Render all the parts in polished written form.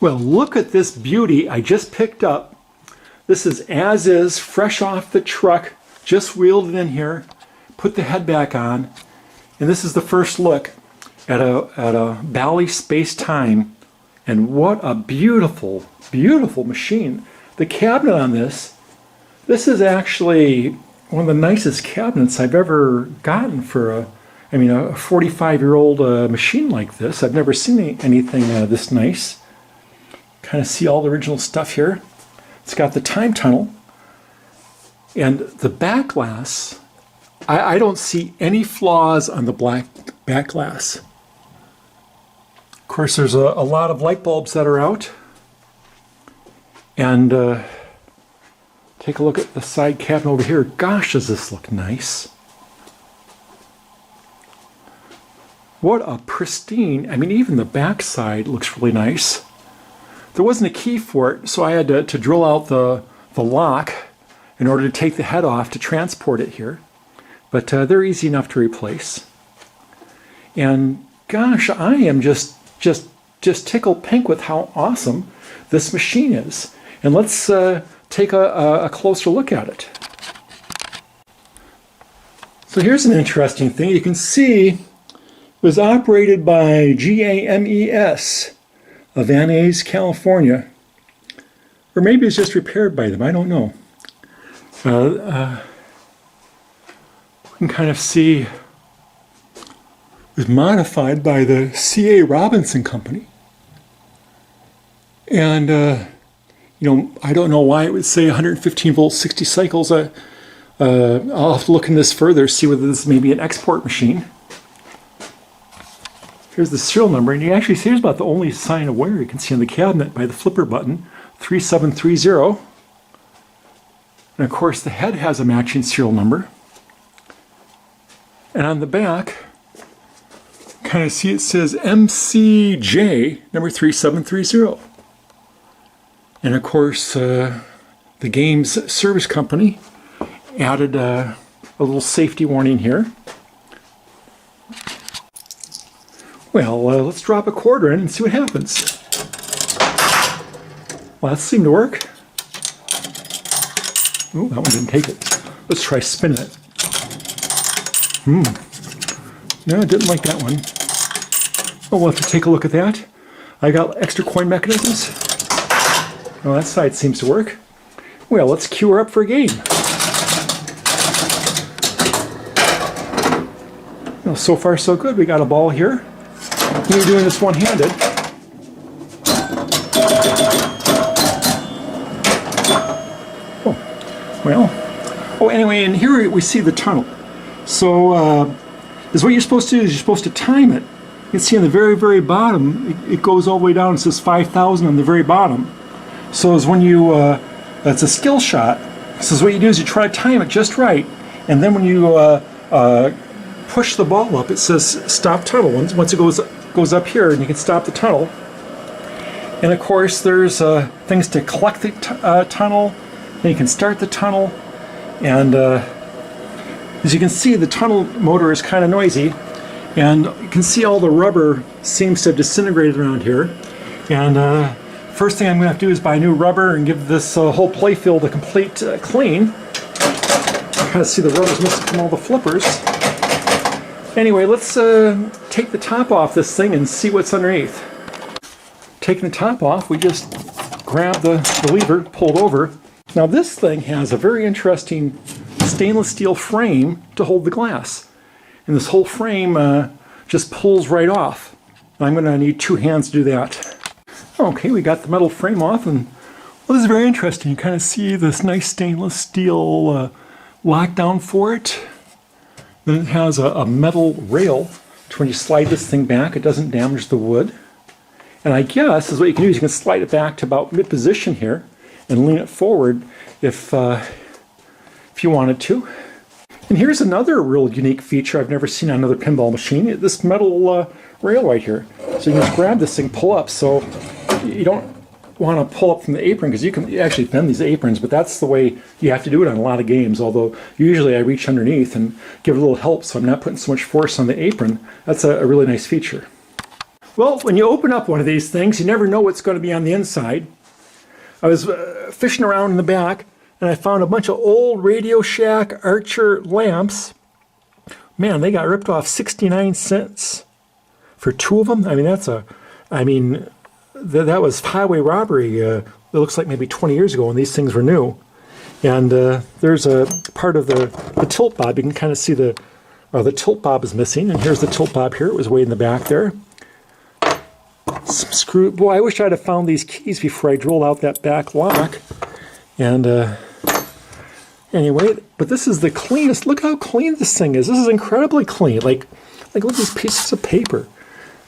Well, look at this beauty I just picked up. This is as is, fresh off the truck, just wheeled it in here, put the head back on, and this is the first look at a Bally space-time. And what a beautiful, beautiful machine. The cabinet on this is actually one of the nicest cabinets I've ever gotten for a 45-year-old machine like this. I've never seen anything this nice. Kind of see all the original stuff here. It's got the time tunnel. And the back glass, I don't see any flaws on the black back glass. Of course, there's a lot of light bulbs that are out. And take a look at the side cabinet over here. Gosh, does this look nice. What a pristine, even the back side looks really nice. There wasn't a key for it, so I had to drill out the lock in order to take the head off to transport it here. But they're easy enough to replace. And gosh, I am just tickled pink with how awesome this machine is. And let's take a closer look at it. So here's an interesting thing. You can see it was operated by GAMES of Van Nuys, California. Or maybe it's just repaired by them, I don't know. You can kind of see it was modified by the C.A. Robinson Company. And, I don't know why it would say 115 volts, 60 cycles. I'll have to look in this further, see whether this may be an export machine. Here's the serial number, and you actually see here's about the only sign of wear you can see on the cabinet by the flipper button, 3730. And of course the head has a matching serial number. And on the back, kind of see it says MCJ number 3730. And of course the game's service company added a little safety warning here. Well, let's drop a quarter in and see what happens. Well, that seemed to work. Oh, that one didn't take it. Let's try spinning it. No, I didn't like that one. Oh, we'll have to take a look at that. I got extra coin mechanisms. Well, that side seems to work. Well, let's cue her up for a game. Well, so far so good. We got a ball here. We're doing this one-handed. Anyway, and here we see the tunnel. So, is what you're supposed to do is you're supposed to time it. You can see on the very, very bottom, it goes all the way down. It says 5,000 on the very bottom. So is when you, it's a skill shot. So what you do is you try to time it just right. And then when you push the ball up, it says stop tunnel. Once it goes up here, and you can stop the tunnel. And of course, there's things to collect the tunnel. Then you can start the tunnel. And as you can see, the tunnel motor is kind of noisy. And you can see all the rubber seems to have disintegrated around here. And first thing I'm going to have to do is buy new rubber and give this whole playfield a complete clean. You kind of see the rubber's missing from all the flippers. Anyway, let's take the top off this thing and see what's underneath. Taking the top off, we just grab the lever, pull it over. Now this thing has a very interesting stainless steel frame to hold the glass. And this whole frame just pulls right off. I'm going to need two hands to do that. Okay, we got the metal frame off, and well, this is very interesting. You kind of see this nice stainless steel lockdown for it. Then it has a metal rail to when you slide this thing back, it doesn't damage the wood. And I guess is what you can do is you can slide it back to about mid position here and lean it forward if you wanted to. And here's another real unique feature I've never seen on another pinball machine. This metal rail right here. So you can just grab this thing, pull up. So you don't want to pull up from the apron because you can actually bend these aprons, but that's the way you have to do it on a lot of games. Although usually I reach underneath and give it a little help so I'm not putting so much force on the apron. That's a really nice feature. Well, when you open up one of these things, you never know what's going to be on the inside. I was fishing around in the back, and I found a bunch of old Radio Shack Archer lamps. Man, they got ripped off 69 cents for 2 of them. I mean, that was highway robbery. It looks like maybe 20 years ago when these things were new. And there's a part of the tilt bob. You can kind of see the tilt bob is missing. And here's the tilt bob here. It was way in the back there. Some screw. Boy, I wish I'd have found these keys before I drilled out that back lock. And anyway, but this is the cleanest. Look how clean this thing is. This is incredibly clean. Like look at these pieces of paper.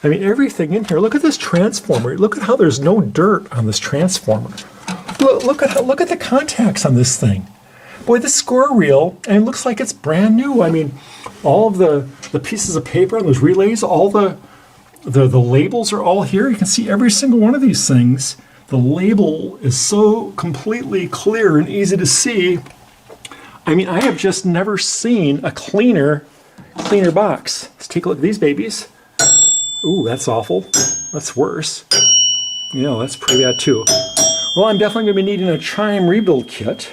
I mean, everything in here. Look at this transformer. Look at how there's no dirt on this transformer. Look at the contacts on this thing. Boy, this score reel, and it looks like it's brand new. I mean, all of the pieces of paper on those relays, all the labels are all here. You can see every single one of these things. The label is so completely clear and easy to see. I mean, I have just never seen a cleaner box. Let's take a look at these babies. Ooh, that's awful. That's worse. Yeah, that's pretty bad too. Well, I'm definitely going to be needing a Chime rebuild kit,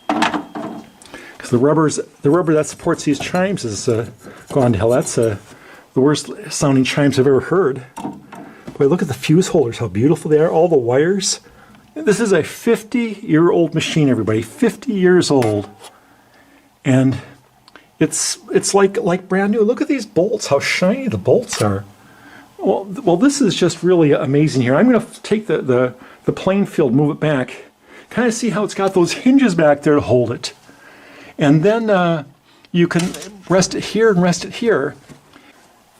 because the rubber that supports these chimes is gone to hell. That's the worst sounding chimes I've ever heard. Boy, look at the fuse holders, how beautiful they are, all the wires. This is a 50-year-old machine, everybody, 50 years old. And it's like brand new. Look at these bolts, how shiny the bolts are. Well, this is just really amazing here. I'm going to take the Playfield, move it back, kind of see how it's got those hinges back there to hold it. And then you can rest it here and rest it here.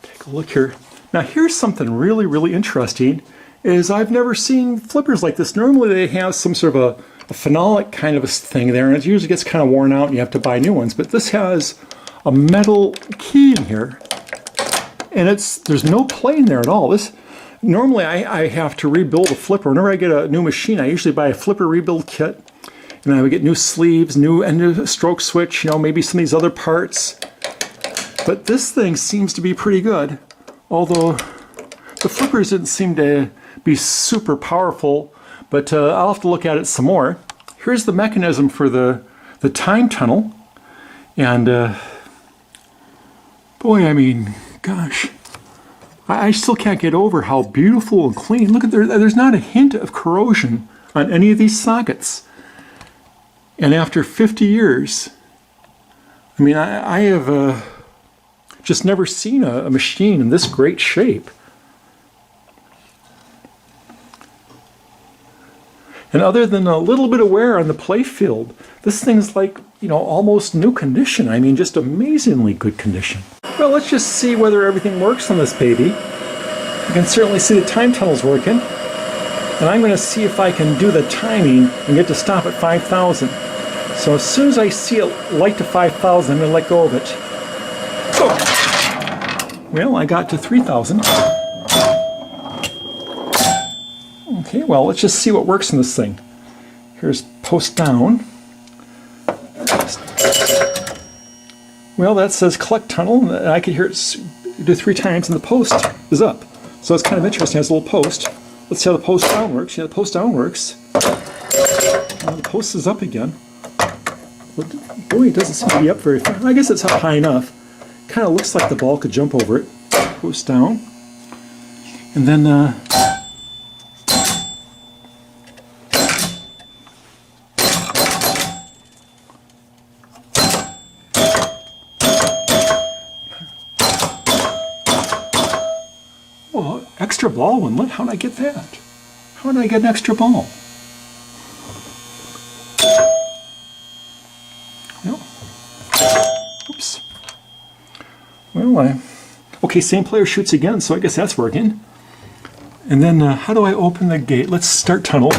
Take a look here. Now here's something really, really interesting, is I've never seen flippers like this. Normally they have some sort of a phenolic kind of a thing there, and it usually gets kind of worn out and you have to buy new ones. But this has a metal key in here, and there's no play in there at all. Normally I have to rebuild a flipper. Whenever I get a new machine, I usually buy a flipper rebuild kit, and I would get new sleeves, new stroke switch, maybe some of these other parts. But this thing seems to be pretty good, although the flippers didn't seem to be super powerful. But I'll have to look at it some more. Here's the mechanism for the time tunnel, and boy, I mean, gosh. I still can't get over how beautiful and clean. Look at there's not a hint of corrosion on any of these sockets. And after 50 years, I mean, I have just never seen a machine in this great shape. And other than a little bit of wear on the Playfield, this thing's like, almost new condition. I mean, just amazingly good condition. Well, let's just see whether everything works on this baby. You can certainly see the time tunnel's working. And I'm going to see if I can do the timing and get to stop at 5,000. So as soon as I see it light to 5,000, I'm going to let go of it. Oh. Well, I got to 3,000. Okay, well, let's just see what works in this thing. Here's post down. Well, that says collect tunnel, and I could hear it do 3 times, and the post is up. So it's kind of interesting. It has a little post. Let's see how the post down works. Yeah, the post down works. The post is up again. But boy, it doesn't seem to be up very far. I guess it's up high enough. Kind of looks like the ball could jump over it. Post down. And then extra ball inlet? How did I get that? How did I get an extra ball? Well, oops. Well, okay, same player shoots again, so I guess that's working. And then how do I open the gate? Let's start tunnel.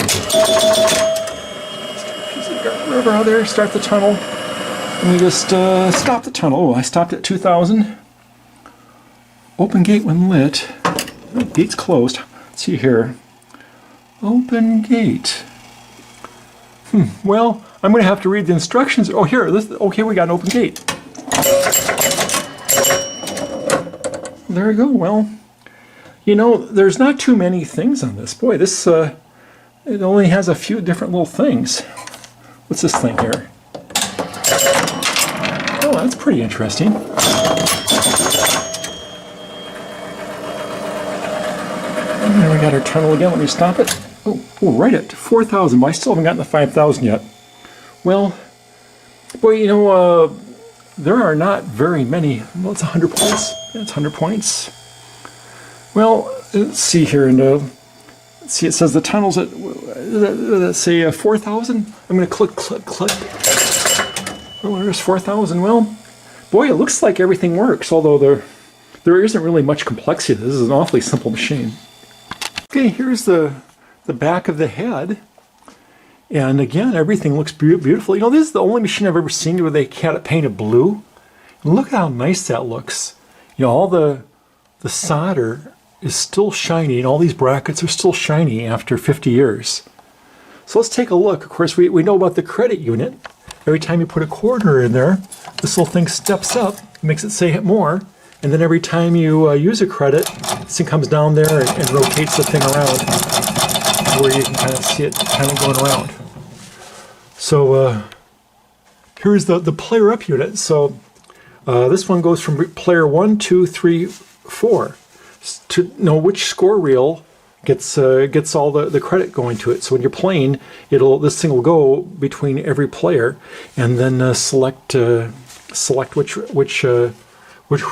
Rubber out there, start the tunnel. And we just stop the tunnel. Oh, I stopped at 2,000. Open gate when lit. Oh, gate's closed. Let's see here. Open gate. Well, I'm going to have to read the instructions. Oh, here. Okay, we got an open gate. There we go. Well, You know, there's not too many things on this. Boy, this it only has a few different little things. What's this thing here? Oh, that's pretty interesting. And there we got our tunnel again. Let me stop it. Oh, right at 4,000. I still haven't gotten the 5,000 yet. Well, boy, you know, there are not very many. Well, it's 100 points. Yeah, it's 100 points. Well, let's see here. And let's see, it says the tunnel's at, let's say 4,000. I'm going to click. Oh, there's 4,000. Well, boy, it looks like everything works, although there isn't really much complexity. This is an awfully simple machine. Okay, here's the back of the head. And again, everything looks beautiful. You know, this is the only machine I've ever seen where they had it painted blue. And look how nice that looks. You know, all the solder is still shiny, and all these brackets are still shiny after 50 years. So let's take a look. Of course, we know about the credit unit. Every time you put a quarter in there, this little thing steps up, makes it say more, and then every time you use a credit, this thing comes down there and rotates the thing around, where you can kind of see it kind of going around. So here's the player up unit. So this one goes from player 1, 2, 3, 4 to know which score reel gets all the credit going to it. So when you're playing, this thing will go between every player, and then select who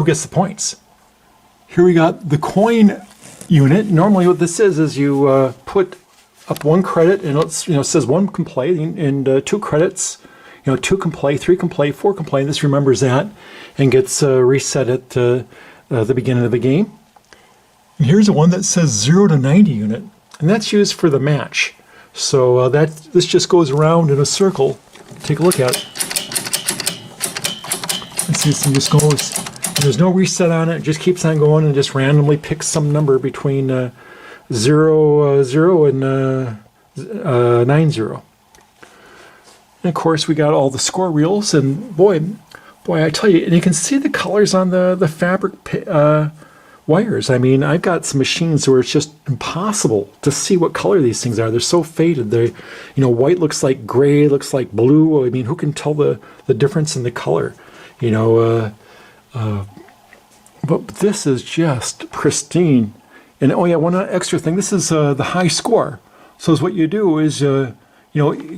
gets the points. Here we got the coin unit. Normally, what this is you put up one credit, and it says 1 can play, and 2 credits. 2 can play, 3 can play, 4 can play. This remembers that and gets reset at the beginning of the game. And here's the one that says 0 to 90 unit, and that's used for the match. So this just goes around in a circle. Take a look at it. And see, this thing just goes. And there's no reset on it. It just keeps on going and just randomly picks some number between 0, 0 and 9, 0. And of course, we got all the score reels, and boy, I tell you, and you can see the colors on the fabric wires. I mean, I've got some machines where it's just impossible to see what color these things are. They're so faded. White looks like gray, looks like blue. I mean, who can tell the difference in the color? But this is just pristine. And oh yeah, one extra thing. This is the high score. So what you do is, you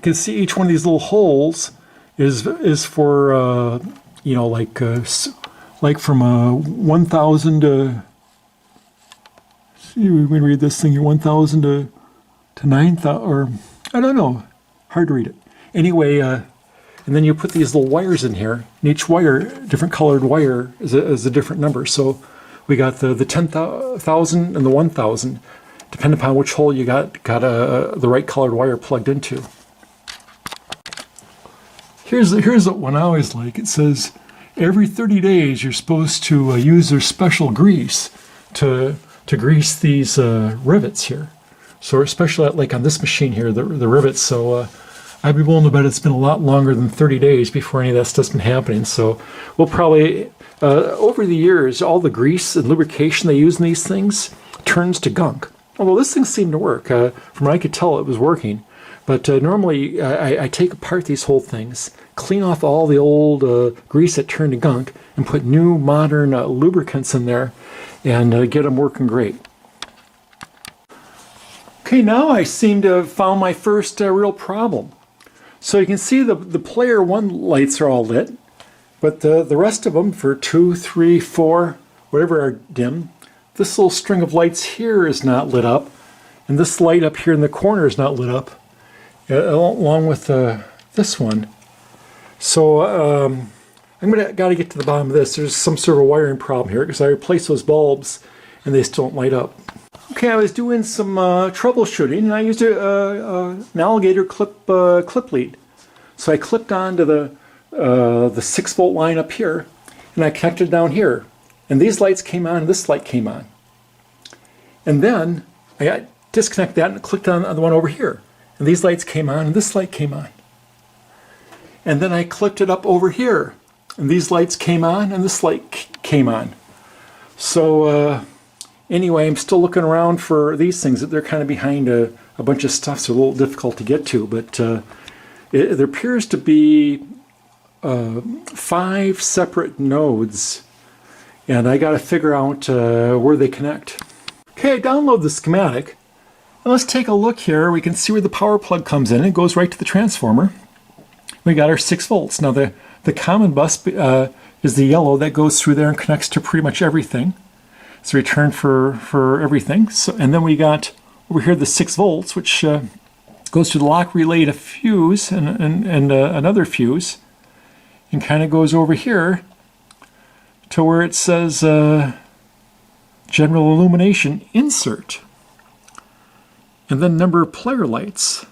can see each one of these little holes is for like from 1,000 to. See, we can read this thing. 1,000 to 9,000, or I don't know. Hard to read it. Anyway, and then you put these little wires in here. And each wire, different colored wire, is a different number. So we got the 10,000 and the 1,000, depending upon which hole you got the right colored wire plugged into. Here's the one I always like. It says every 30 days you're supposed to use their special grease to grease these rivets here. So especially like on this machine here, the rivets. So I'd be willing to bet it's been a lot longer than 30 days before any of that stuff's been happening. So we'll probably, over the years, all the grease and lubrication they use in these things turns to gunk. Although this thing seemed to work. From what I could tell, it was working. But normally I take apart these whole things, clean off all the old grease that turned to gunk, and put new modern lubricants in there, and get them working great. Okay, now I seem to have found my first real problem. So you can see the player 1 lights are all lit, but the rest of them for 2, 3, 4, whatever are dim. This little string of lights here is not lit up, and this light up here in the corner is not lit up, along with this one. So I'm got to get to the bottom of this. There's some sort of a wiring problem here because I replaced those bulbs and they still don't light up. Okay, I was doing some troubleshooting, and I used an alligator clip lead. So I clipped onto the 6-volt line up here, and I connected down here. And these lights came on, and this light came on. And then I disconnected that and clicked on the one over here. And these lights came on, and this light came on. And then I clicked it up over here, and these lights came on, and this light came on. So Anyway, I'm still looking around for these things. They're kind of behind a bunch of stuff, so a little difficult to get to. But there appears to be 5 separate nodes, and I got to figure out where they connect. Okay, I download the schematic, and let's take a look here. We can see where the power plug comes in. It goes right to the transformer. We got our 6 volts. Now the common bus is the yellow that goes through there and connects to pretty much everything. It's a return for everything. So, and then we got over here the 6 volts, which goes to the lock relay to fuse and another fuse, and kind of goes over here to where it says general illumination insert, and then number of player lights.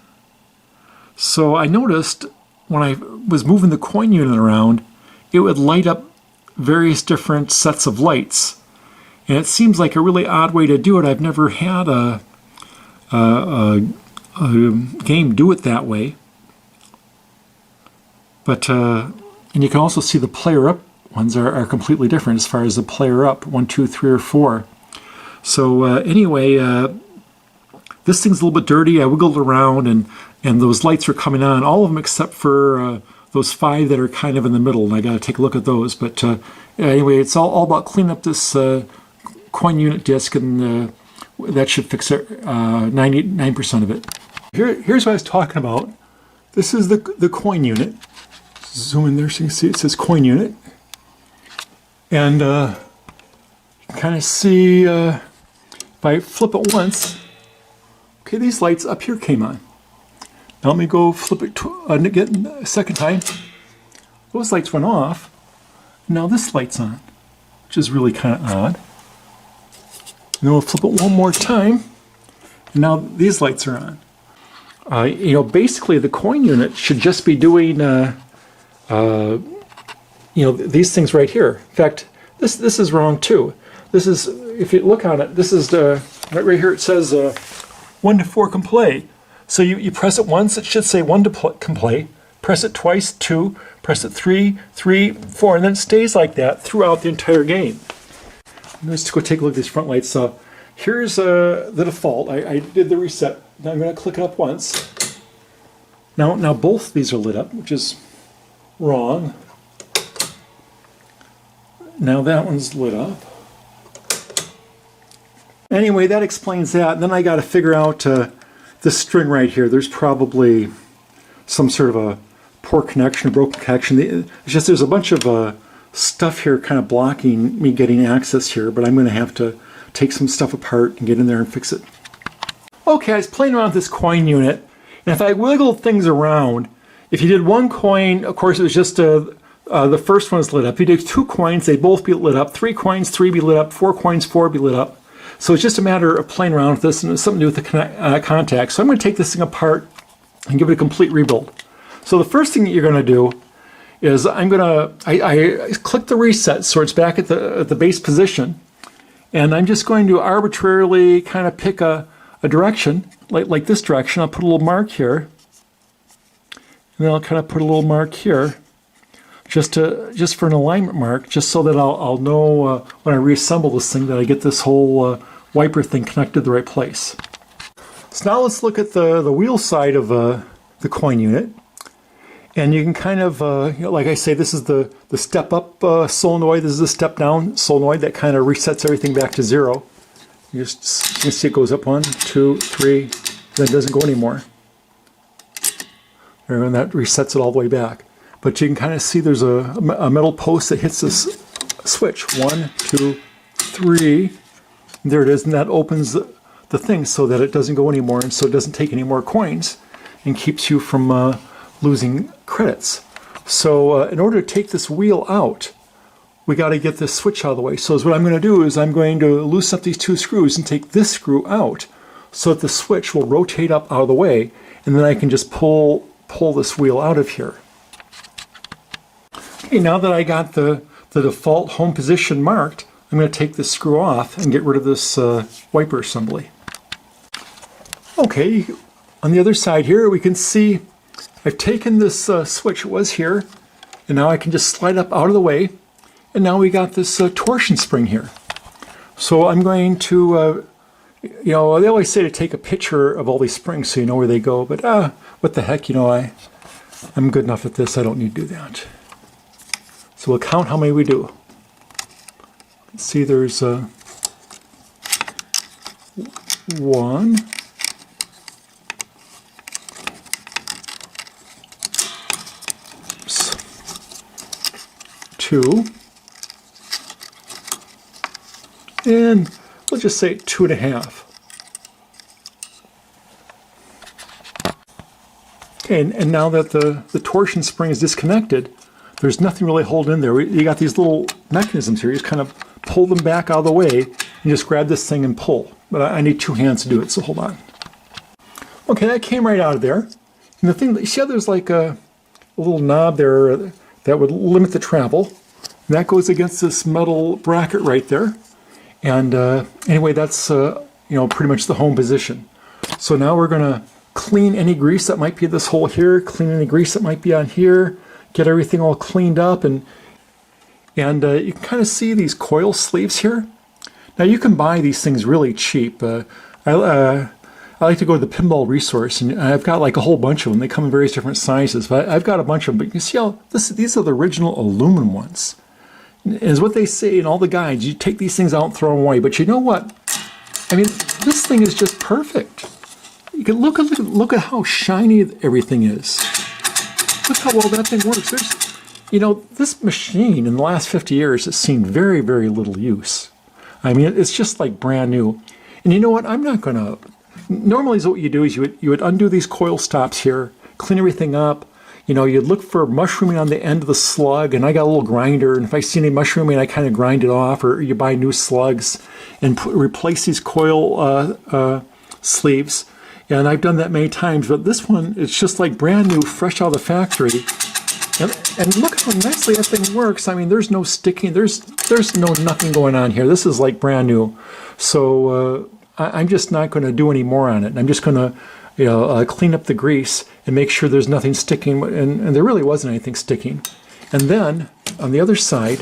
So I noticed when I was moving the coin unit around, it would light up various different sets of lights. And it seems like a really odd way to do it. I've never had a game do it that way. But, and you can also see the player up ones are completely different as far as the player up, 1, 2, 3, or 4. So anyway, this thing's a little bit dirty. I wiggled around and those lights are coming on, all of them except for those 5 that are kind of in the middle, and I got to take a look at those. But anyway, it's all about cleaning up this coin unit disk, and that should fix it, 99% of it. Here's what I was talking about. This is the coin unit. Zoom in there so you can see it says coin unit. And you can kind of see, if I flip it once, okay, these lights up here came on. Now let me go flip it again a second time. Those lights went off. Now this light's on, which is really kind of odd. And then we'll flip it one more time, and now these lights are on. You know, basically the coin unit should just be doing, you know, these things right here. In fact, this is wrong too. This is, if you look on it, this is the right here. It says 1 to 4 can play. So you press it once, it should say 1 to can play. Press it twice, 2. Press it 3, 3, 4, and then it stays like that throughout the entire game. Let's go take a look at these front lights. So here's the default. I did the reset. Now I'm going to click it up once. Now both these are lit up, which is wrong. Now that one's lit up. Anyway, that explains that. And then I got to figure out this string right here. There's probably some sort of a poor connection, broken connection. It's just there's a bunch of stuff here kind of blocking me getting access here, but I'm going to have to take some stuff apart and get in there and fix it. Okay, I was playing around with this coin unit, and if I wiggled things around, if you did 1 coin, of course it was just the first one is lit up. If you did 2 coins, they'd both be lit up. 3 coins, 3 be lit up. 4 coins, 4 be lit up. So it's just a matter of playing around with this, and it's something to do with the contacts. So I'm going to take this thing apart and give it a complete rebuild. So the first thing that you're going to do is I click the reset so it's back at the base position, and I'm just going to arbitrarily kind of pick a direction, like this direction. I'll put a little mark here, and then I'll kind of put a little mark here, just for an alignment mark, just so that I'll know when I reassemble this thing that I get this whole wiper thing connected to the right place. So now let's look at the wheel side of the coin unit. And you can kind of, you know, like I say, this is the step up solenoid, this is the step down solenoid that kind of resets everything back to 0. You can see it goes up 1, 2, 3, then it doesn't go anymore. And that resets it all the way back. But you can kind of see there's a metal post that hits this switch. 1, 2, 3. There it is, and that opens the thing so that it doesn't go anymore, and so it doesn't take any more coins and keeps you from losing credits. So in order to take this wheel out, we got to get this switch out of the way. So what I'm going to do is I'm going to loosen up these 2 screws and take this screw out so that the switch will rotate up out of the way, and then I can just pull this wheel out of here. Okay, now that I got the default home position marked, I'm going to take this screw off and get rid of this wiper assembly. Okay, on the other side here we can see I've taken this switch, it was here, and now I can just slide up out of the way, and now we got this torsion spring here. So I'm going to, you know, they always say to take a picture of all these springs so you know where they go, but what the heck, you know, I'm good enough at this, I don't need to do that. So we'll count how many we do. Let's see, there's 1, 2, and we'll just say 2.5. Okay, and now that the torsion spring is disconnected, there's nothing really holding in there. You got these little mechanisms here. You just kind of pull them back out of the way and just grab this thing and pull. But I need 2 hands to do it, so hold on. Okay, that came right out of there. And the thing, you see how there's like a little knob there that would limit the travel. And that goes against this metal bracket right there. And anyway, that's you know, pretty much the home position. So now we're going to clean any grease that might be in this hole here, clean any grease that might be on here, get everything all cleaned up, and you can kind of see these coil sleeves here. Now you can buy these things really cheap. I like to go to the Pinball resource, and I've got like a whole bunch of them. They come in various different sizes, but I've got a bunch of them. But you can see how these are the original aluminum ones. Is what they say in all the guides. You take these things out and throw them away. But you know what? I mean, this thing is just perfect. You can look at how shiny everything is. Look how well that thing works. You know, this machine in the last 50 years has seen very, very little use. I mean, it's just like brand new. And you know what? I'm not going to... Normally, what you do is you would undo these coil stops here, clean everything up. You know, you'd look for mushrooming on the end of the slug, and I got a little grinder, and if I see any mushrooming, I kind of grind it off, or you buy new slugs and replace these coil sleeves. And I've done that many times, but this one, it's just like brand new, fresh out of the factory. And look how nicely that thing works. I mean, there's no sticking, there's nothing going on here. This is like brand new. So I'm just not going to do any more on it. I'm just going to, you know, clean up the grease and make sure there's nothing sticking, and there really wasn't anything sticking. And then on the other side,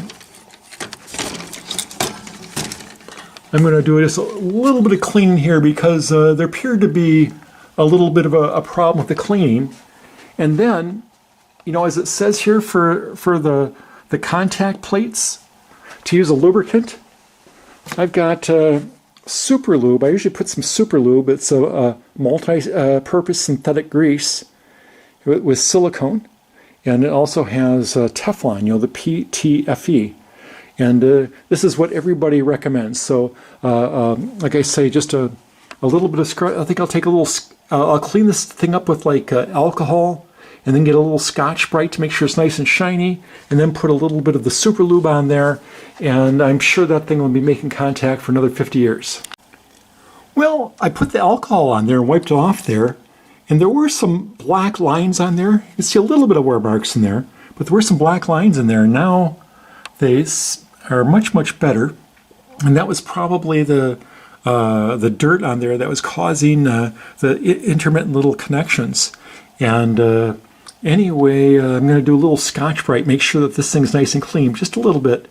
I'm going to do just a little bit of cleaning here because there appeared to be a little bit of a problem with the cleaning. And then, you know, as it says here for the contact plates, to use a lubricant, I've got super lube. I usually put some super lube. It's a multi-purpose synthetic grease with silicone, and it also has Teflon, you know, the PTFE. And this is what everybody recommends. So, like I say, just a little bit of scrub. I think I'll take a little. I'll clean this thing up with like alcohol, and then get a little Scotch-Brite to make sure it's nice and shiny, and then put a little bit of the super lube on there, and I'm sure that thing will be making contact for another 50 years. Well, I put the alcohol on there and wiped it off there, and there were some black lines on there. You can see a little bit of wear marks in there, but there were some black lines in there, and now they are much, much better. And that was probably the dirt on there that was causing the intermittent little connections. And anyway, I'm going to do a little Scotch-Brite, make sure that this thing's nice and clean, just a little bit,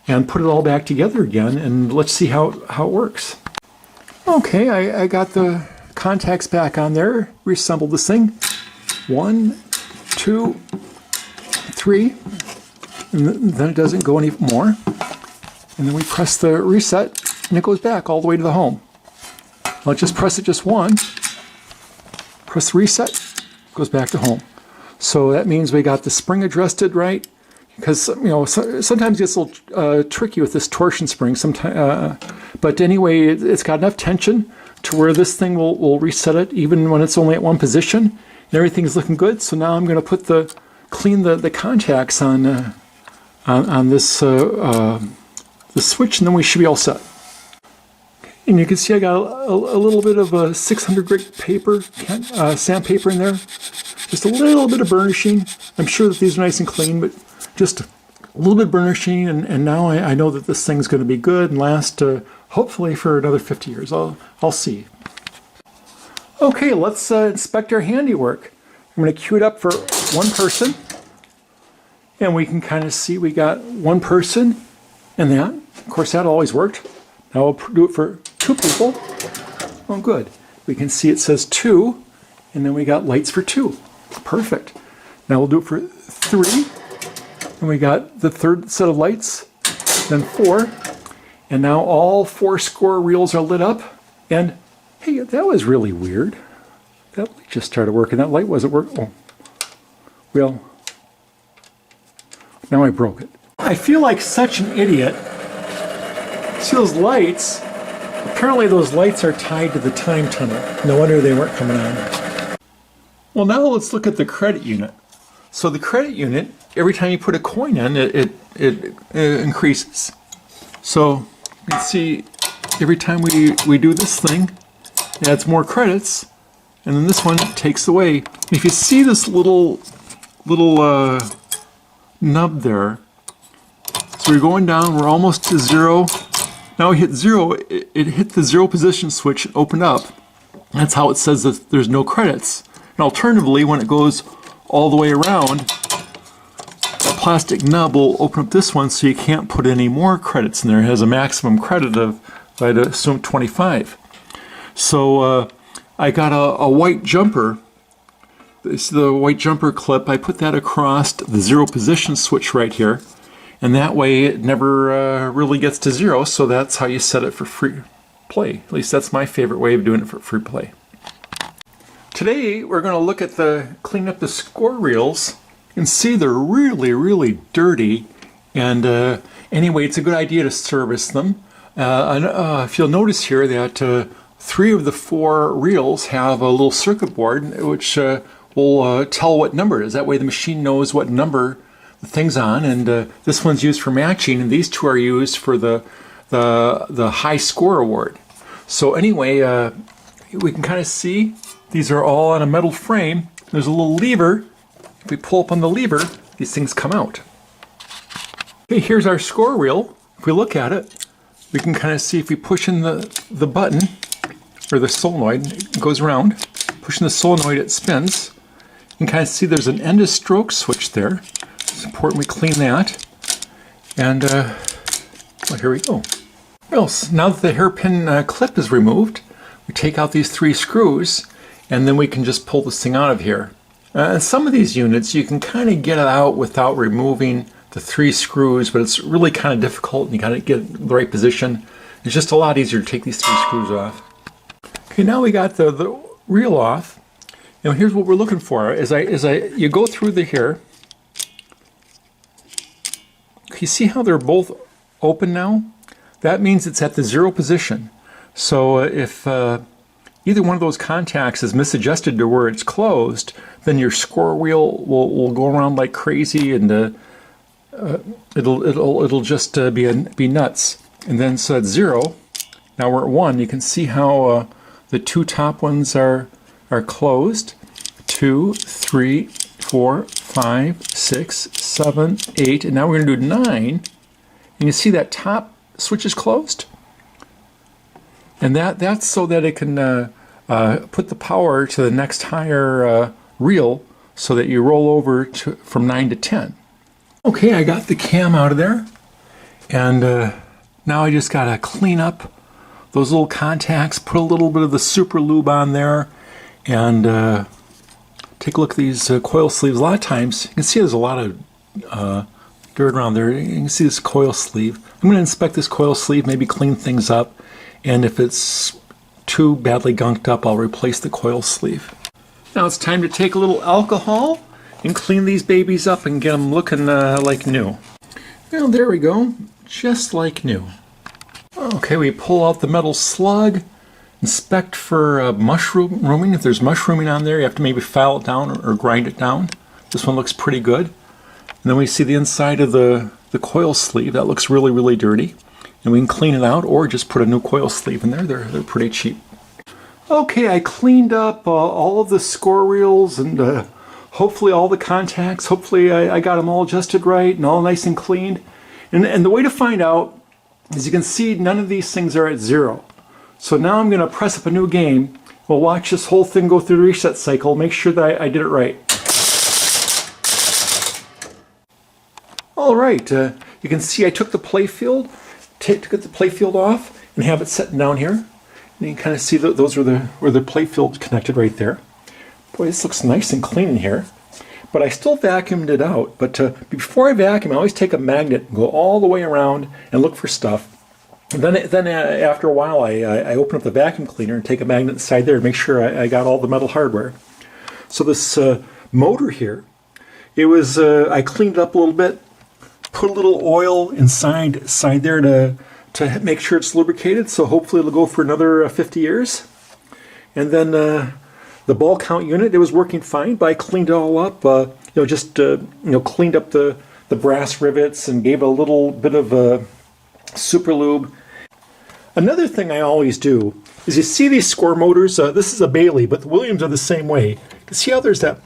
and put it all back together again, and let's see how it works. Okay, I got the contacts back on there, reassembled this thing. 1, 2, 3, and then it doesn't go any more. And then we press the reset, and it goes back all the way to the home. Let's just press it just once. Press the reset, goes back to home. So that means we got the spring adjusted right, because you know sometimes it gets a little tricky with this torsion spring. But anyway, it's got enough tension to where this thing will reset it even when it's only at one position. And everything's looking good. So now I'm going to clean the contacts on this the switch, and then we should be all set. And you can see I got a little bit of a 600 grit paper, sandpaper in there. Just a little bit of burnishing. I'm sure that these are nice and clean, but just a little bit of burnishing, and now I know that this thing's going to be good and last hopefully for another 50 years. I'll see. Okay, let's inspect our handiwork. I'm going to cue it up for one person, and we can kind of see we got one person and that. Of course, that always worked. Now we'll do it for 2 people. Oh, good. We can see it says 2, and then we got lights for 2. Perfect. Now we'll do it for 3, and we got the 3rd set of lights, then 4, and now all 4 score reels are lit up. And hey, that was really weird. That light just started working. That light wasn't working. Oh, well, now I broke it. I feel like such an idiot. See those lights? Apparently those lights are tied to the time tunnel. No wonder they weren't coming on. Well, now let's look at the credit unit. So the credit unit, every time you put a coin in, it increases. So you can see every time we do this thing, it adds more credits, and then this one takes away. If you see this little nub there, so we're going down, we're almost to 0. Now we hit 0, it hit the 0 position switch and opened up. That's how it says that there's no credits. And alternatively, when it goes all the way around, that plastic nub will open up this one so you can't put any more credits in there. It has a maximum credit of, I'd assume, 25. So I got a white jumper. This is the white jumper clip. I put that across the 0 position switch right here. And that way it never really gets to 0, so that's how you set it for free play. At least that's my favorite way of doing it for free play. Today we're going to look at clean up the score reels and see they're really, really dirty. And anyway, it's a good idea to service them. If you'll notice here that 3 of the 4 reels have a little circuit board which will tell what number it is. That way the machine knows what number the thing's on, and this one's used for matching, and these 2 are used for the high score award. So anyway, we can kind of see these are all on a metal frame. There's a little lever. If we pull up on the lever, these things come out. Okay, here's our score reel. If we look at it, we can kind of see if we push in the button, or the solenoid, it goes around. Pushing the solenoid, it spins. You can kind of see there's an end of stroke switch there. It's important we clean that. And well, here we go. Well, now that the hairpin clip is removed, we take out these 3 screws, and then we can just pull this thing out of here. Some of these units you can kind of get it out without removing the 3 screws, but it's really kind of difficult, and you got to get the right position. It's just a lot easier to take these 3 screws off. Okay, now we got the reel off. And here's what we're looking for. You go through here. You see how they're both open now? That means it's at the 0 position. So if either one of those contacts is misadjusted to where it's closed, then your score wheel will go around like crazy, and it'll just be nuts. And then so at 0, now we're at 1. You can see how the 2 top ones are closed. 2, 3, 4, 5, 6, 7, 8, and now we're going to do 9. And you see that top switch is closed, and that's so that it can put the power to the next higher reel, so that you roll over from 9 to 10. Okay, I got the cam out of there, and now I just got to clean up those little contacts, put a little bit of the super lube on there, and take a look at these coil sleeves. A lot of times, you can see there's a lot of dirt around there. You can see this coil sleeve. I'm going to inspect this coil sleeve, maybe clean things up, and if it's too badly gunked up, I'll replace the coil sleeve. Now it's time to take a little alcohol and clean these babies up and get them looking like new. Well, there we go, just like new. Okay, we pull out the metal slug. Inspect for mushrooming. If there's mushrooming on there, you have to maybe file it down or grind it down. This one looks pretty good. And then we see the inside of the coil sleeve. That looks really, really dirty. And we can clean it out or just put a new coil sleeve in there. They're pretty cheap. Okay, I cleaned up all of the score reels and hopefully all the contacts. Hopefully I got them all adjusted right and all nice and cleaned. And the way to find out, as you can see, none of these things are at 0. So now I'm going to press up a new game. We'll watch this whole thing go through the reset cycle, make sure that I did it right. All right, you can see I took the Playfield, took the Playfield off, and have it sitting down here. And you can kind of see that those are where the Playfield connected right there. Boy, this looks nice and clean in here. But I still vacuumed it out. But before I vacuum, I always take a magnet and go all the way around and look for stuff. And then after a while, I open up the vacuum cleaner and take a magnet inside there and make sure I got all the metal hardware. So this motor here, it was I cleaned it up a little bit, put a little oil inside there to make sure it's lubricated. So hopefully it'll go for another 50 years. And then the ball count unit, it was working fine, but I cleaned it all up. Cleaned up the brass rivets and gave it a little bit of super lube. Another thing I always do is, you see these score motors. This is a Bally, but the Williams are the same way. You can see how there's that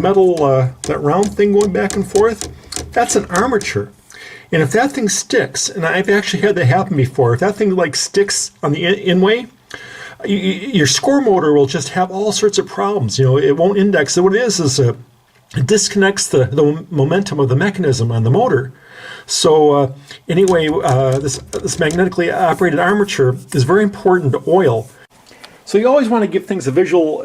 metal, that round thing going back and forth. That's an armature. And if that thing sticks, and I've actually had that happen before, if that thing like sticks on the in-way, your score motor will just have all sorts of problems. It won't index. So what it is it disconnects the momentum of the mechanism on the motor. So anyway, this magnetically operated armature is very important to oil. So you always want to give things a visual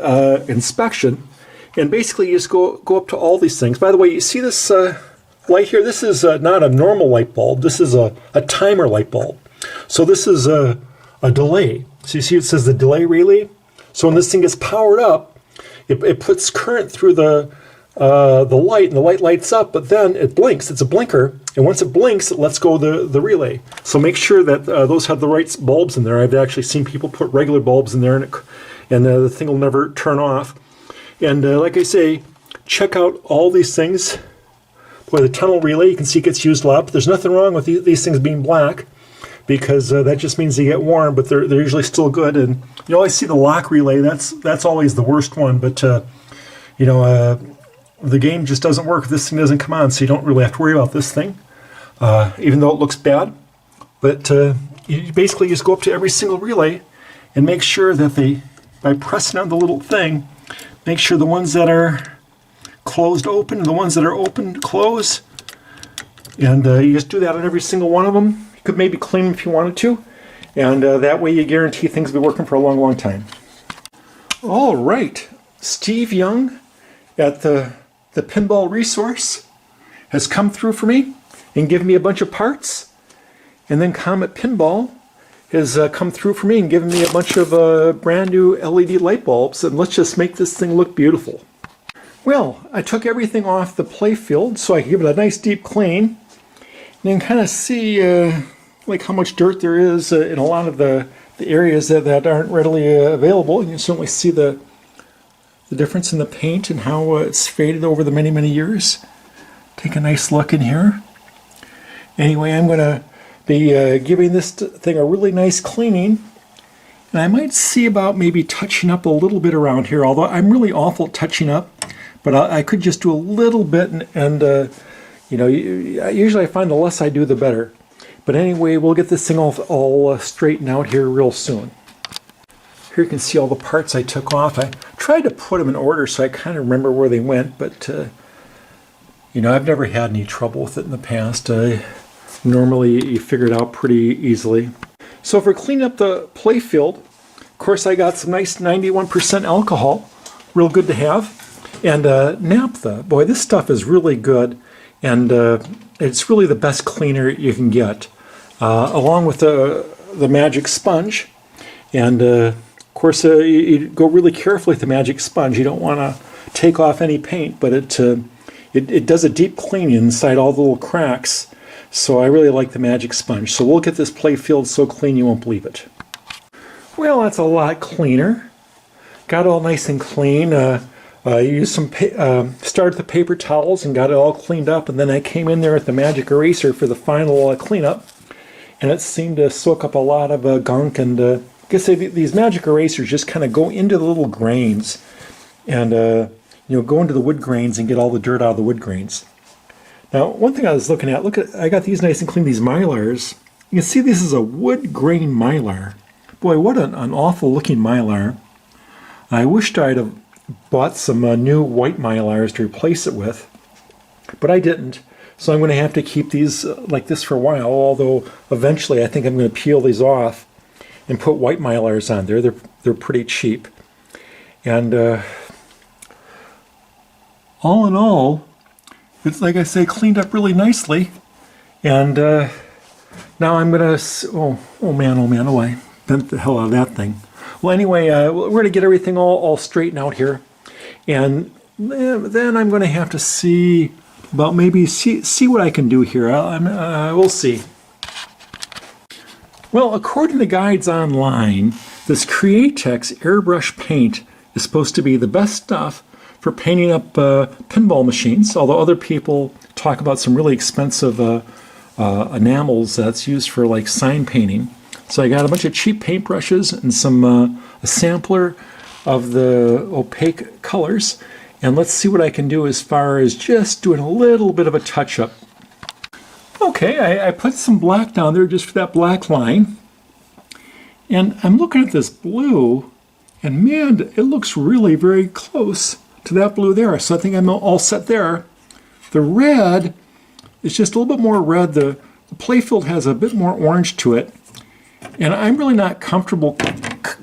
inspection, and basically you just go up to all these things. By the way, you see this light here? This is not a normal light bulb. This is a timer light bulb. So this is a delay. So you see it says the delay relay. So when this thing gets powered up, it puts current through the light, and the light lights up, but then it blinks. It's a blinker, and once it blinks, it lets go the relay. So make sure that those have the right bulbs in there. I've actually seen people put regular bulbs in there, and the thing will never turn off. And like I say, check out all these things. Boy, the tunnel relay, you can see, gets used a lot, but there's nothing wrong with these things being black, because that just means they get worn, but they're usually still good. And you always see the lock relay. That's always the worst one, but the game just doesn't work if this thing doesn't come on, so you don't really have to worry about this thing, even though it looks bad. But you basically just go up to every single relay and make sure that by pressing on the little thing, make sure the ones that are closed open and the ones that are open close. And you just do that on every single one of them. You could maybe clean them if you wanted to, and that way you guarantee things will be working for a long, long time. All right, Steve Young at the Pinball Resource has come through for me and given me a bunch of parts. And then Comet Pinball has come through for me and given me a bunch of brand new LED light bulbs. And let's just make this thing look beautiful. Well, I took everything off the Playfield so I could give it a nice deep clean. And then kind of see like how much dirt there is in a lot of the areas that aren't readily available. You can certainly see the difference in the paint and how it's faded over the many, many years. Take a nice look in here. Anyway, I'm going to be giving this thing a really nice cleaning. And I might see about maybe touching up a little bit around here, although I'm really awful at touching up. But I could just do a little bit, and usually I find the less I do, the better. But anyway, we'll get this thing all straightened out here real soon. Here you can see all the parts I took off. I tried to put them in order so I kind of remember where they went, but I've never had any trouble with it in the past. Normally you figure it out pretty easily. So for cleaning up the Playfield, of course I got some nice 91% alcohol, real good to have. And naphtha, boy, this stuff is really good, and it's really the best cleaner you can get, along with the magic sponge. And of course, you go really carefully with the magic sponge. You don't want to take off any paint, but it does a deep clean inside all the little cracks. So I really like the magic sponge. So we'll get this Playfield so clean you won't believe it. Well, that's a lot cleaner. Got all nice and clean. Used some started the paper towels and got it all cleaned up, and then I came in there with the magic eraser for the final cleanup, and it seemed to soak up a lot of gunk. And I guess these magic erasers just kind of go into the little grains, and go into the wood grains and get all the dirt out of the wood grains. Now, one thing I was looking at, I got these nice and clean, these Mylars. You can see this is a wood grain Mylar. Boy, what an awful looking Mylar. I wished I'd have bought some new white Mylars to replace it with, but I didn't. So I'm going to have to keep these like this for a while, although eventually I think I'm going to peel these off and put white Mylars on there. They're pretty cheap. And all in all, it's like I say, cleaned up really nicely. And now I'm gonna, oh man, oh I bent the hell out of that thing. Well, anyway, we're gonna get everything all straightened out here, and then I'm gonna have to see about maybe see what I can do here. We'll see. Well, according to guides online, this Createx airbrush paint is supposed to be the best stuff for painting up pinball machines, although other people talk about some really expensive enamels that's used for like sign painting. So I got a bunch of cheap paintbrushes and some a sampler of the opaque colors, and let's see what I can do as far as just doing a little bit of a touch-up. Okay, I put some black down there just for that black line, and I'm looking at this blue, and man, it looks really very close to that blue there, so I think I'm all set there. The red is just a little bit more red. The Playfield has a bit more orange to it, and I'm really not comfortable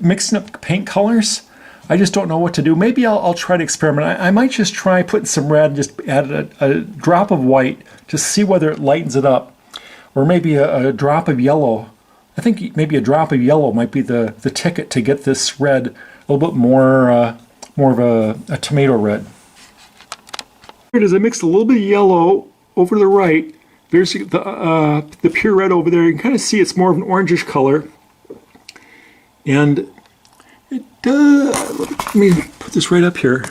mixing up paint colors. I just don't know what to do. Maybe I'll try to experiment. I might just try putting some red and just add a drop of white to see whether it lightens it up, or maybe a drop of yellow. I think maybe a drop of yellow might be the ticket to get this red a little bit more of a tomato red. As I mix a little bit of yellow over to the right, there's the pure red over there. You can kind of see it's more of an orangish color. And it does, let me put this right up here.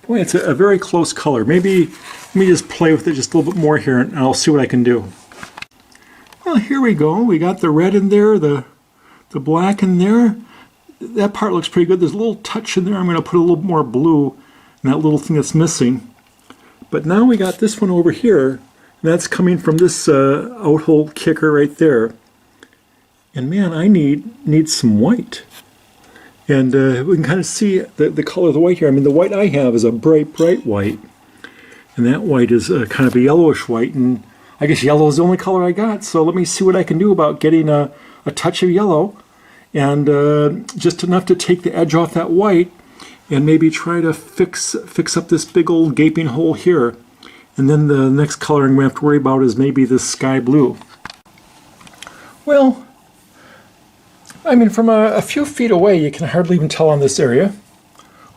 Boy, it's a very close color. Maybe let me just play with it just a little bit more here and I'll see what I can do. Well, here we go. We got the red in there, the black in there. That part looks pretty good. There's a little touch in there. I'm going to put a little more blue in that little thing that's missing. But now we got this one over here, and that's coming from this out-hole kicker right there. And man, I need some white. And we can kind of see the color of the white here. I mean, the white I have is a bright white. And that white is kind of a yellowish white. And I guess yellow is the only color I got. So let me see what I can do about getting a touch of yellow. And just enough to take the edge off that white. And maybe try to fix up this big old gaping hole here. And then the next color I'm going to have to worry about is maybe this sky blue. Well, I mean, from a few feet away, you can hardly even tell on this area.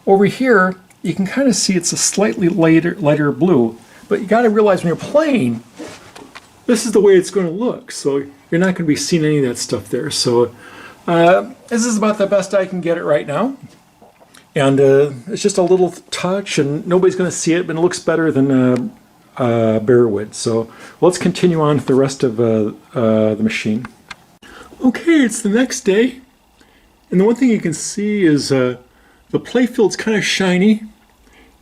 Over here, you can kind of see it's a slightly lighter blue. But you got to realize when you're playing, this is the way it's going to look. So you're not going to be seeing any of that stuff there. So this is about the best I can get it right now. And it's just a little touch, and nobody's going to see it, but it looks better than bare wood. So let's continue on with the rest of the machine. Okay, it's the next day, and the one thing you can see is the Playfield's kind of shiny,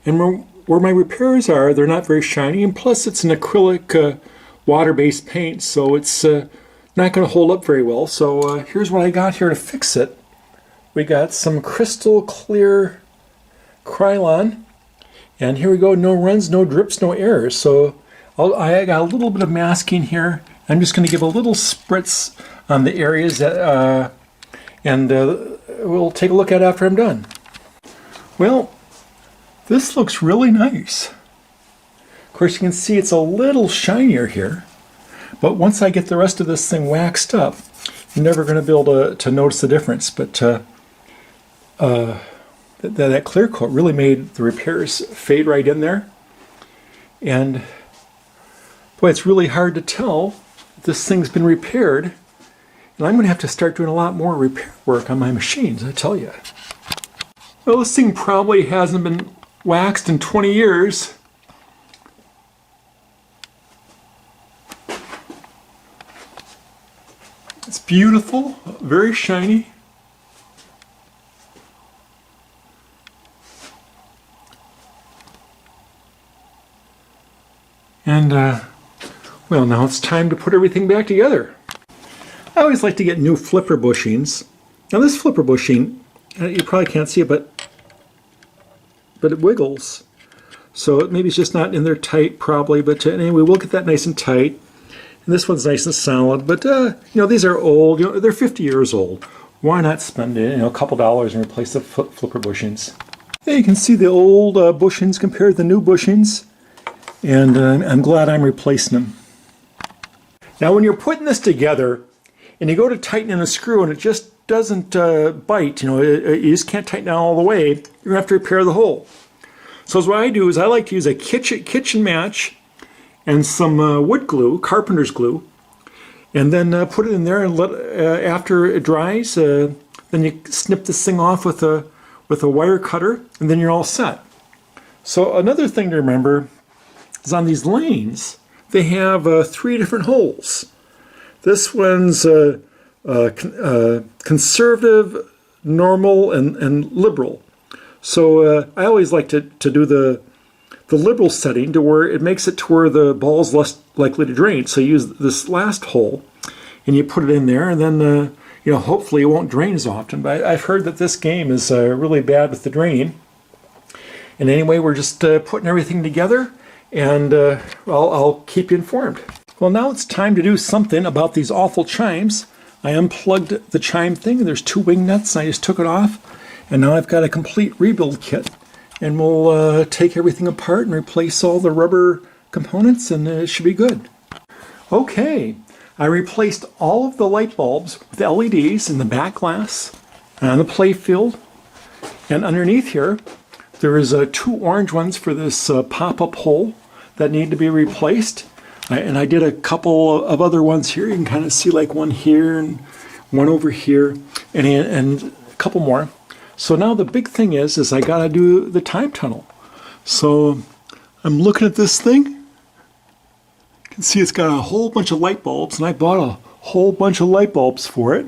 and where my repairs are, they're not very shiny, and plus it's an acrylic water-based paint, so it's not going to hold up very well. So here's what I got here to fix it. We got some crystal clear Krylon, and here we go, no runs, no drips, no errors. So I got a little bit of masking here. I'm just going to give a little spritz on the areas that, and we'll take a look at it after I'm done. Well, this looks really nice. Of course, you can see it's a little shinier here, but once I get the rest of this thing waxed up, you're never going to be able to notice the difference. But that clear coat really made the repairs fade right in there. And boy, it's really hard to tell if this thing's been repaired. And I'm going to have to start doing a lot more repair work on my machines, I tell you. Well, this thing probably hasn't been waxed in 20 years. It's beautiful, very shiny. And, well, now it's time to put everything back together. I always like to get new flipper bushings. Now this flipper bushing, you probably can't see it, but it wiggles. So maybe it's just not in there tight, probably, but anyway, we'll get that nice and tight. And this one's nice and solid, but you know, these are old. You know, they're 50 years old. Why not spend, you know, a couple dollars and replace the flipper bushings? Yeah, you can see the old bushings compared to the new bushings, and I'm glad I'm replacing them. Now, when you're putting this together, and you go to tighten in a screw, and it just doesn't bite, you know, you just can't tighten it all the way, you're gonna have to repair the hole. So what I do is I like to use a kitchen match and some wood glue, carpenter's glue, and then put it in there and let after it dries, then you snip this thing off with a wire cutter, and then you're all set. So another thing to remember is on these lanes, they have 3 different holes. This one's conservative, normal, and liberal. So I always like to do the liberal setting to where it makes it to where the ball's less likely to drain. So you use this last hole and you put it in there, and then you know, hopefully it won't drain as often. But I've heard that this game is really bad with the draining. And anyway, we're just putting everything together, and I'll keep you informed. Well, now it's time to do something about these awful chimes. I unplugged the chime thing. There's 2 wing nuts, and I just took it off. And now I've got a complete rebuild kit. And we'll take everything apart and replace all the rubber components, and it should be good. Okay, I replaced all of the light bulbs with LEDs in the back glass on the Playfield. And underneath here, there is 2 orange ones for this pop-up hole that need to be replaced. And I did a couple of other ones here. You can kind of see like one here and one over here, and a couple more. So now the big thing is I got to do the time tunnel. So I'm looking at this thing. You can see it's got a whole bunch of light bulbs, and I bought a whole bunch of light bulbs for it.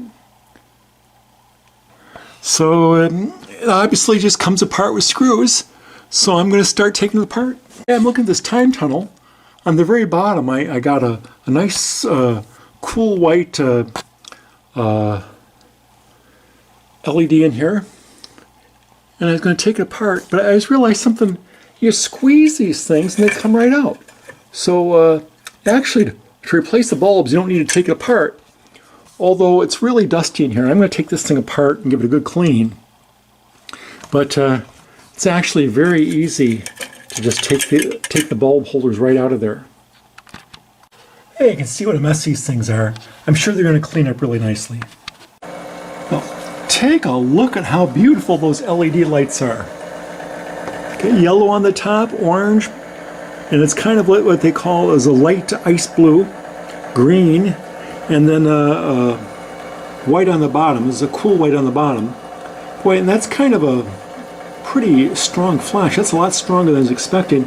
So it obviously just comes apart with screws. So I'm going to start taking it apart. Yeah, I'm looking at this time tunnel. On the very bottom, I got a nice cool white LED in here. And I was going to take it apart, but I just realized something. You squeeze these things and they come right out. So actually, to replace the bulbs, you don't need to take it apart. Although it's really dusty in here. I'm going to take this thing apart and give it a good clean. But it's actually very easy to just take the bulb holders right out of there. Hey, you can see what a mess these things are. I'm sure they're going to clean up really nicely. Well, take a look at how beautiful those LED lights are. Okay, yellow on the top, orange, and it's kind of what they call as a light ice blue, green, and then white on the bottom. There's a cool white on the bottom. Boy, and that's kind of a pretty strong flash. That's a lot stronger than I was expecting.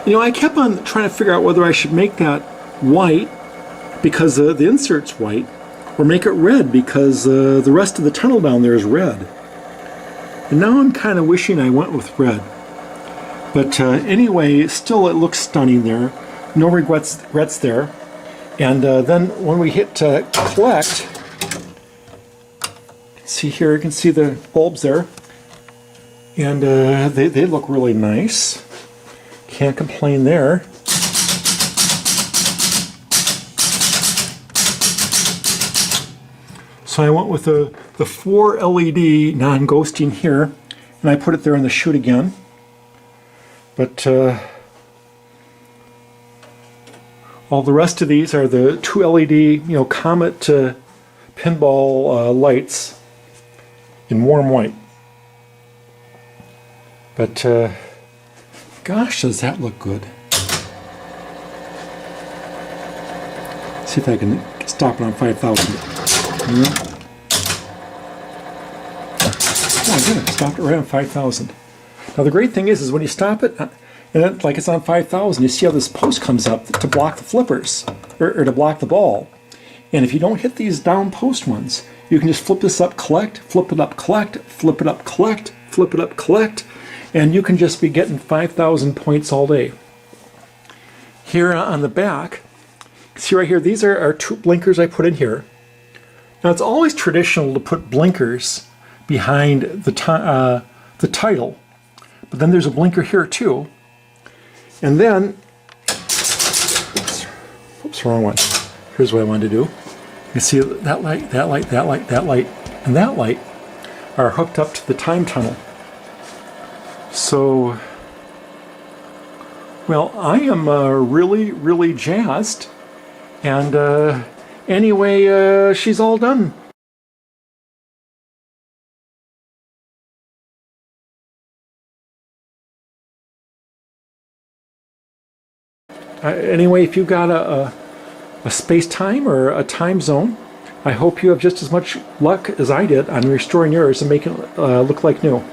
You know, I kept on trying to figure out whether I should make that white because the insert's white, or make it red because the rest of the tunnel down there is red. And now I'm kind of wishing I went with red. But anyway, still it looks stunning there. No regrets there. And then when we hit collect, see here, you can see the bulbs there. And they look really nice. Can't complain there. So I went with the 4 LED non-ghosting here, and I put it there in the chute again. But all the rest of these are the 2 LED, you know, Comet pinball lights in warm white. But gosh, does that look good. See if I can stop it on 5,000. Oh my goodness, stopped it right on 5,000. Now the great thing is when you stop it, and like it's on 5,000, you see how this post comes up to block the flippers, or to block the ball. And if you don't hit these down post ones, you can just flip this up, collect, flip it up, collect, flip it up, collect, flip it up, collect, and you can just be getting 5,000 points all day. Here on the back, see right here, these are 2 blinkers I put in here. Now it's always traditional to put blinkers behind the title, but then there's a blinker here too. And then, oops, wrong one. here's what I wanted to do. You see that light, that light, that light, that light, and that light are hooked up to the time tunnel. So, well, I am really, really jazzed. And anyway, she's all done. Anyway, if you've got a space-time or a time zone, I hope you have just as much luck as I did on restoring yours and making it look like new.